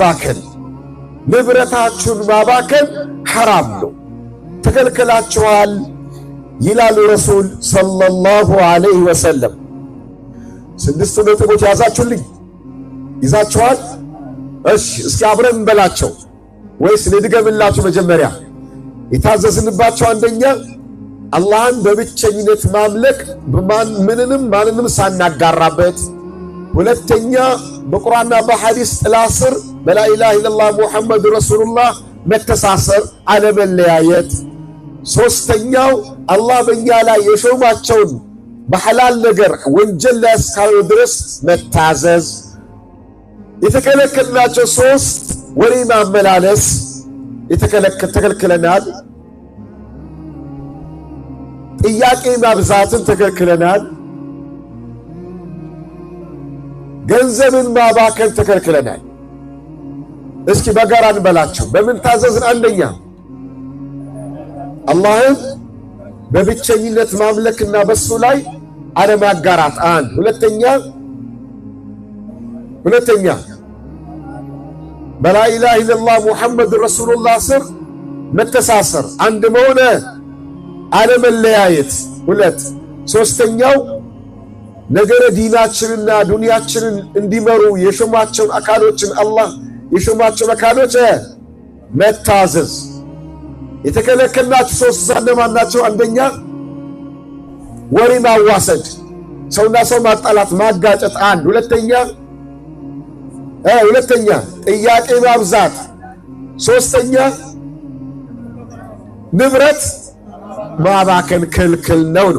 ባከን ንብረታችሁን ማባከን حرام ነው ተከልክላችኋል ይላሉ ረሱል ሰለላሁ ዐለይሂ ወሰለም ስድስት ነጥቦች ያዛችሁልኝ ይዛችኋል እሺ እስኪ አብረን እንበላቸው ወይስ ልድገምላችሁ መጀመሪያ የታዘዝንባቸው አንደኛ አላህን በብቸኝነት ማምለክ ማንንም ሳናጋራበት ሁለተኛ በቁርአንና በሐዲስ ጥላ ስር በላ ኢላሃ ኢላላህ ሙሐመድ ረሱሉላህ መተሳሰር አለመለያየት ሶስተኛው አላህ በእኛ ላይ የሾማቸውን በሐላል ነገር ወንጀል ላይ እስካሉ ድረስ መታዘዝ የተከለከልናቸው ሶስት ወሬ ማመላለስ ተከልክለናል ጥያቄ ማብዛትን ተከልክለናል ገንዘብን ማባከን ተከልክለናል እስኪ በጋራ እንበላቸው በምን ታዘዝን አንደኛ አላህን በብቸኝነት ማምለክና በሱ ላይ አለማጋራት አንድ ሁለተኛ በላ ኢላሃ ኢላላህ ሙሐመድ ረሱሉላህ ስር መተሳሰር አንድ መሆን አለመለያየት ሁለት ሶስተኛው ነገረ ዲናችንና ዱንያችንን እንዲመሩ የሾማቸው አካሎችን አላህ የሾማቸው አካሎች መታዘዝ የተከለከልናቸው ሶስት ዘንደማናቸው አንደኛ ወሬ ማዋሰድ ሰውና ሰው ማጣላት ማጋጨት አንድ ሁለተኛ ጥያቄ ማብዛት ሶስተኛ ንብረት ማባከን ክልክል ነው